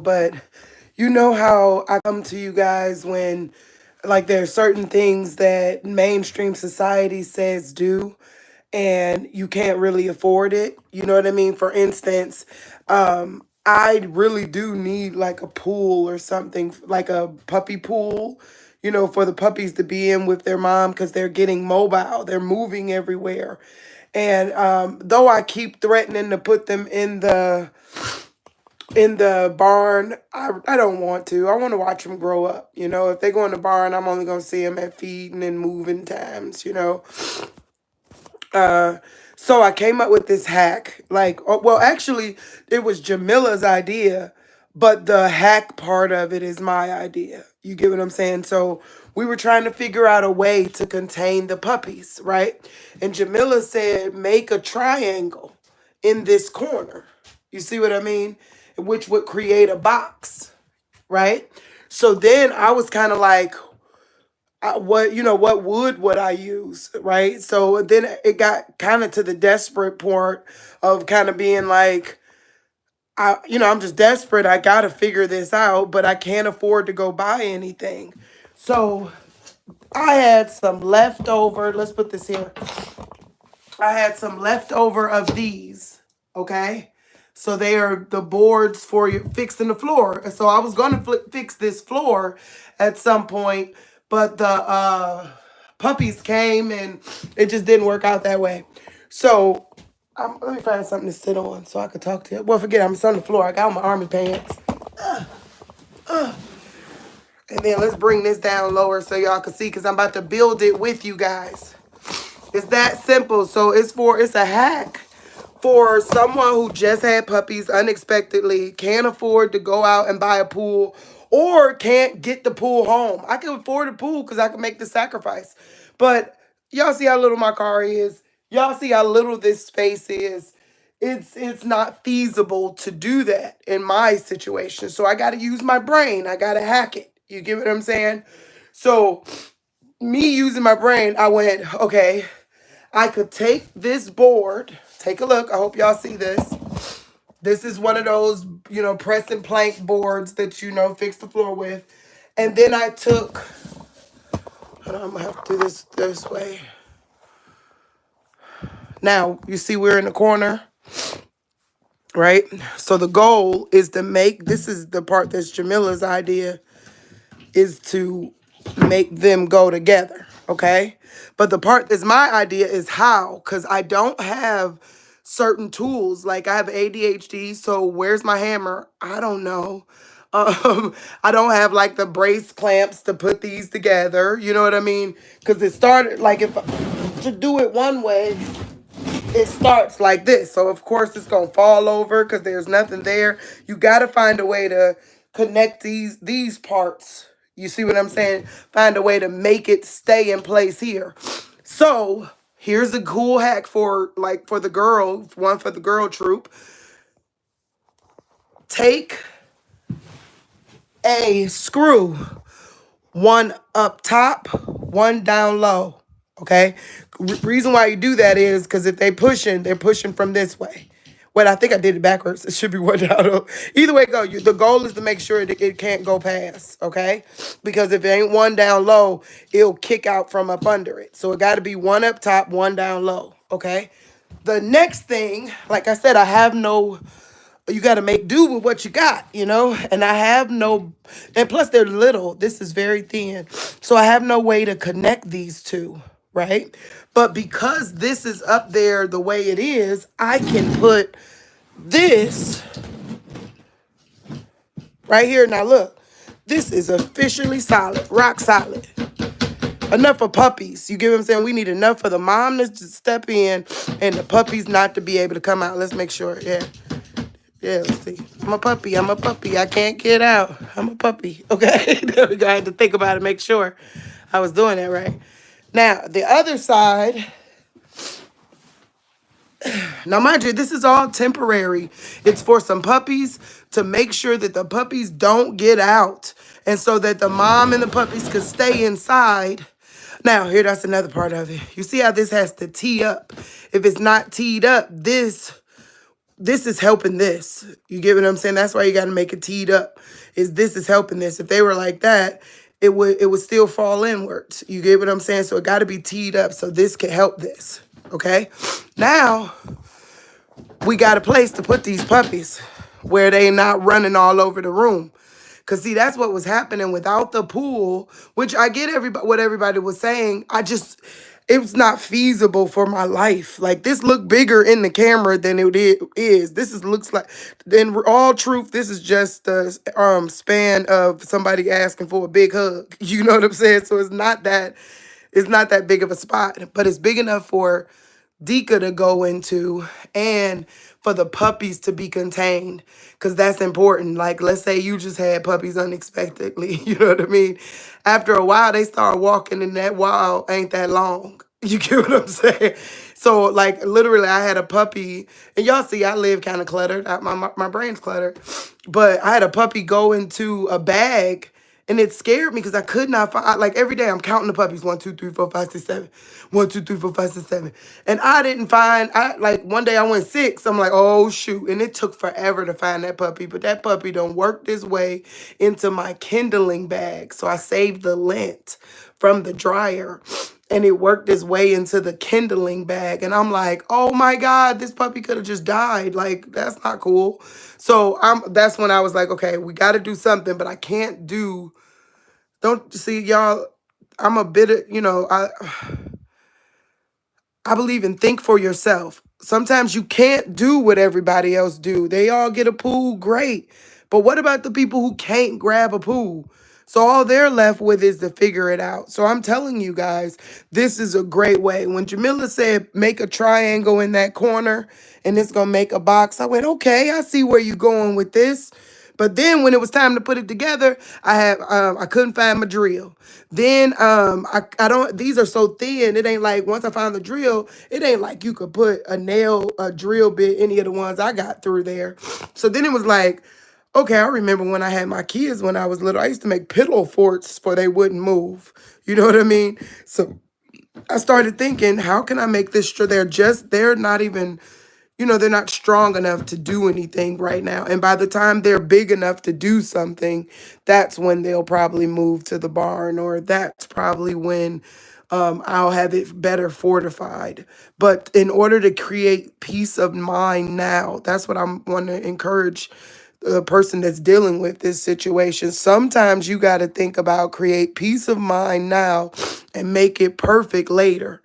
But you know how I come to you guys when like there are certain things that mainstream society says do and you can't really afford it. You know what I mean? For instance, I really do need like a pool or something, like a puppy pool, for the puppies to be in with their mom because they're getting mobile, they're moving everywhere. And though I keep threatening to put them in the barn, I don't want to. I want to watch them grow up. If they go in the barn, I'm only going to see them at feeding and moving times. Uh, so I came up with this hack. Like, well, actually, it was Jamila's idea, but the hack part of it is my idea. You get what I'm saying? So we were trying to figure out a way to contain the puppies, right? And Jamila said, make a triangle in this corner. You see what I mean? Which would create a box, right? So then I was kind of like, what wood would I use, right? So then it got kind of to the desperate part of kind of being like, I'm just desperate. I got to figure this out, but I can't afford to go buy anything. So I had some leftover. Let's put this here. I had some leftover of these. Okay. So they are the boards for you fixing the floor. And so I was going to fix this floor at some point, but the puppies came and it just didn't work out that way. So let me find something to sit on so I could talk to you. Well, forget it, I'm on the floor. I got on my army pants. And then let's bring this down lower so y'all can see because I'm about to build it with you guys. It's that simple. So it's a hack for someone who just had puppies unexpectedly, can't afford to go out and buy a pool, or can't get the pool home. I can afford a pool because I can make the sacrifice. But y'all see how little my car is. Y'all see how little this space is. It's not feasible to do that in my situation. So I got to use my brain. I got to hack it. You get what I'm saying? So me using my brain, I went, okay, I could take this board. Take a look. I hope y'all see this. This is one of those, press and plank boards that, fix the floor with. And then I took, hold on, I'm going to have to do this way. Now, you see we're in the corner, right? So the goal is to make, this is the part that's Jamila's idea, is to make them go together, okay? But the part that's my idea is how, because I don't have certain tools. Like I have ADHD, so where's my hammer? I don't know. I don't have like the brace clamps to put these together. You know what I mean? Because it started like if to do it one way, it starts like this. So of course it's gonna fall over because there's nothing there. You gotta find a way to connect these parts. You see what I'm saying? Find a way to make it stay in place here. So here's a cool hack for the girl, one for the girl troop. Take a screw, one up top, one down low. Okay. Reason why you do that is because if they're pushing from this way. Wait, I think I did it backwards. It should be one down. Either way, go. The goal is to make sure that it can't go past. Okay, because if it ain't one down low, it'll kick out from up under it. So it got to be one up top, one down low. Okay. The next thing, like I said, I have no, you got to make do with what you got. And I have no, and plus they're little. This is very thin. So I have no way to connect these two, right? But because this is up there the way it is, I can put this right here. Now look, this is officially solid, rock solid. Enough for puppies. You get what I'm saying? We need enough for the mom to just step in and the puppies not to be able to come out. Let's make sure. Yeah. Yeah, let's see. I'm a puppy. I'm a puppy. I can't get out. I'm a puppy. Okay. There we go. I had to think about it, make sure I was doing that right. Now, the other side. Now, mind you, this is all temporary. It's for some puppies to make sure that the puppies don't get out. And so that the mom and the puppies can stay inside. Now, here, that's another part of it. You see how this has to tee up. If it's not teed up, this this is helping this. You get what I'm saying? That's why you got to make it teed up. Is this is helping this. If they were like that, it would still fall inwards. You get what I'm saying? So it got to be teed up so this can help this. Okay? Now, we got a place to put these puppies where they not running all over the room. Cause see, that's what was happening without the pool, which I get everybody what everybody was saying. It was not feasible for my life. Like this looked bigger in the camera than is. Looks like, in all truth, this is just the span of somebody asking for a big hug. You know what I'm saying? So it's not that big of a spot, but it's big enough for Dika to go into and for the puppies to be contained because that's important. Like, let's say you just had puppies unexpectedly, you know what I mean? After a while, they start walking, and that while ain't that long. You get what I'm saying? So, like, literally, I had a puppy, and y'all see, I live kind of cluttered. My brain's cluttered. But I had a puppy go into a bag, and it scared me because I could not find, like, every day I'm counting the puppies 1, 2, 3, 4, 5, 6, 7. 1, 2, 3, 4, 5, 6, 7. And I didn't find, like, one day I went 6. I'm like, oh, shoot. And it took forever to find that puppy. But that puppy done worked his way into my kindling bag. So I saved the lint from the dryer. And it worked its way into the kindling bag. And I'm like, oh my God, this puppy could have just died. Like, that's not cool. So that's when I was like, okay, we got to do something, but I can't do, don't see y'all, I'm a bit of, I believe in think for yourself. Sometimes you can't do what everybody else do. They all get a pool, great. But what about the people who can't grab a pool? So all they're left with is to figure it out. So I'm telling you guys, this is a great way. When Jamila said make a triangle in that corner and it's going to make a box, I went, okay, I see where you're going with this. But then when it was time to put it together, I couldn't find my drill. Then I don't, these are so thin, it ain't like once I found the drill, it ain't like you could put a drill bit, any of the ones I got through there. So then it was like, okay, I remember when I had my kids when I was little, I used to make pillow forts for they wouldn't move. You know what I mean? So I started thinking, how can I make this sure they're not even, they're not strong enough to do anything right now. And by the time they're big enough to do something, that's when they'll probably move to the barn, or that's probably when I'll have it better fortified. But in order to create peace of mind now, that's what I'm want to encourage the person that's dealing with this situation. Sometimes you got to think about create peace of mind now and make it perfect later.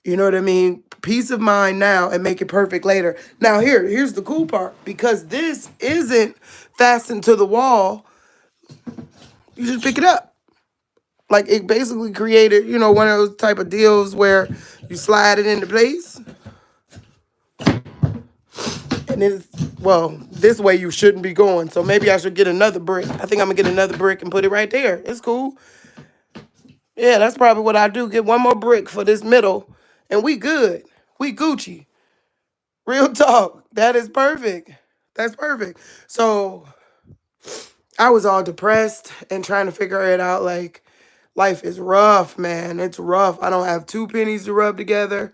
You know what I mean? Peace of mind now and make it perfect later. Now here's the cool part. Because this isn't fastened to the wall, you just pick it up. Like it basically created, one of those type of deals where you slide it into place. And it's, well, this way you shouldn't be going. So maybe I should get another brick. I think I'm gonna get another brick and put it right there. It's cool. Yeah, that's probably what I do. Get one more brick for this middle and we good. We Gucci. Real talk. That is perfect. That's perfect. So I was all depressed and trying to figure it out. Like, life is rough, man. It's rough. I don't have 2 pennies to rub together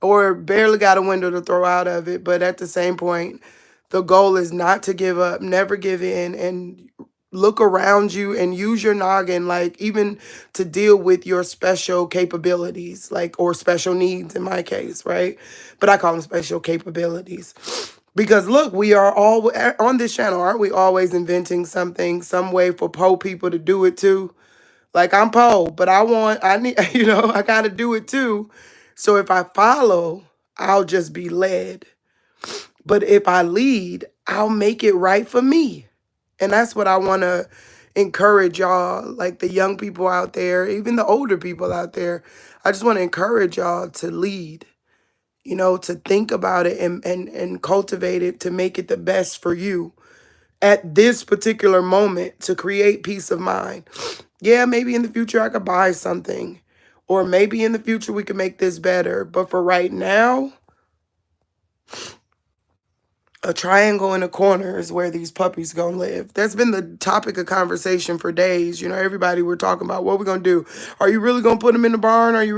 or barely got a window to throw out of it. But at the same point, the goal is not to give up, never give in, and look around you and use your noggin, like even to deal with your special capabilities, like, or special needs in my case, right? But I call them special capabilities. Because look, we are all on this channel, aren't we always inventing something, some way for po people to do it too? Like I'm po, but I need, I got to do it too. So if I follow, I'll just be led. But if I lead, I'll make it right for me. And that's what I want to encourage y'all, like the young people out there, even the older people out there. I just want to encourage y'all to lead, to think about it and cultivate it to make it the best for you at this particular moment to create peace of mind. Yeah, maybe in the future I could buy something, or maybe in the future we could make this better. But for right now, a triangle in a corner is where these puppies gonna live. That's been the topic of conversation for days. You know, everybody we're talking about what we're gonna do. Are you really gonna put them in the barn? Are you,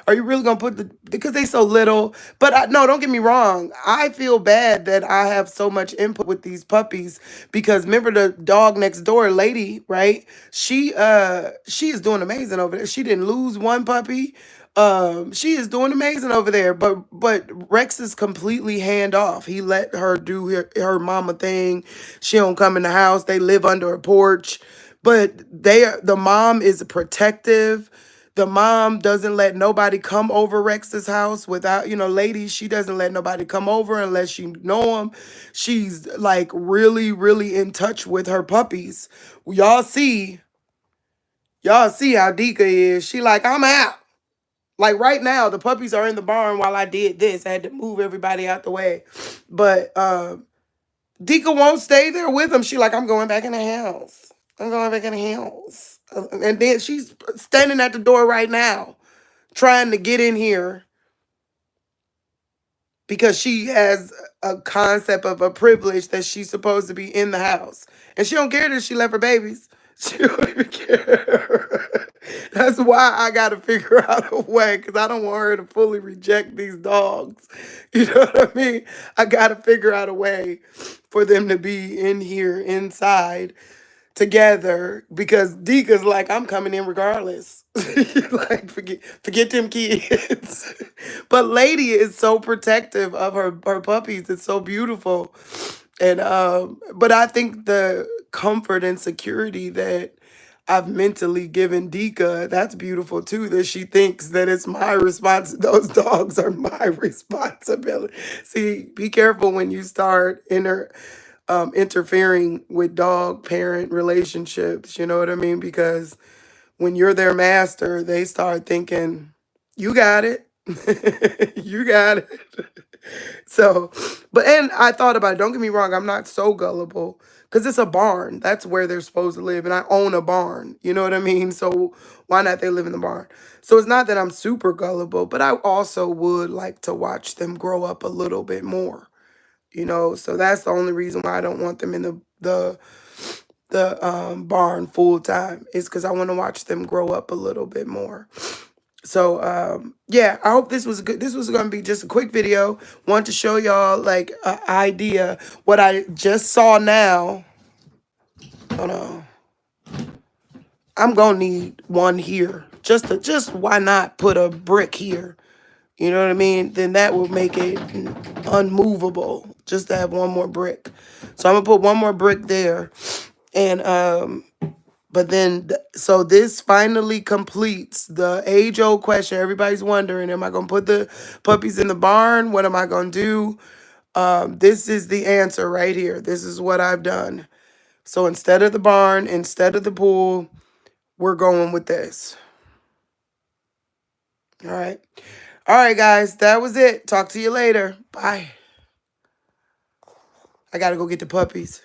are you really gonna put because they so little? But no, don't get me wrong. I feel bad that I have so much input with these puppies because remember the dog next door lady, right? She is doing amazing over there. She didn't lose one puppy. She is doing amazing over there, but Rex is completely hand off. He let her do her mama thing. She don't come in the house. They live under a porch, but the mom is protective. The mom doesn't let nobody come over Rex's house without, ladies, she doesn't let nobody come over unless you know them. She's like really, really in touch with her puppies. Y'all see how Dika is. She like, I'm out. Like right now, the puppies are in the barn while I did this. I had to move everybody out the way. But Dika won't stay there with them. She like, I'm going back in the house. I'm going back in the house. And then she's standing at the door right now, trying to get in here because she has a concept of a privilege that she's supposed to be in the house. And she don't care that she left her babies. She don't even care. That's why I got to figure out a way because I don't want her to fully reject these dogs. You know what I mean? I got to figure out a way for them to be in here inside together because Dika's like, I'm coming in regardless. Like, forget them kids. But Lady is so protective of her puppies. It's so beautiful. And but I think the comfort and security that I've mentally given Dika, that's beautiful too, that she thinks that it's my response. Those dogs are my responsibility. See, be careful when you start interfering with dog parent relationships. You know what I mean? Because when you're their master, they start thinking, you got it. You got it. So, and I thought about it. Don't get me wrong. I'm not so gullible because it's a barn. That's where they're supposed to live. And I own a barn. You know what I mean? So why not they live in the barn? So it's not that I'm super gullible, but I also would like to watch them grow up a little bit more. So that's the only reason why I don't want them in the barn full time is because I want to watch them grow up a little bit more. So yeah, I hope this was good. This was gonna be just a quick video. Want to show y'all like an idea what I just saw now. Hold on. I'm gonna need one here. Just why not put a brick here? You know what I mean? Then that will make it unmovable. Just to have one more brick. So I'm gonna put one more brick there. And but then so this finally completes the age-old question. Everybody's wondering, am I gonna put the puppies in the barn? What am I gonna do? This is the answer right here. This is what I've done. So instead of the barn, instead of the pool, we're going with this. All right. All right, guys. That was it. Talk to you later. Bye. I gotta go get the puppies.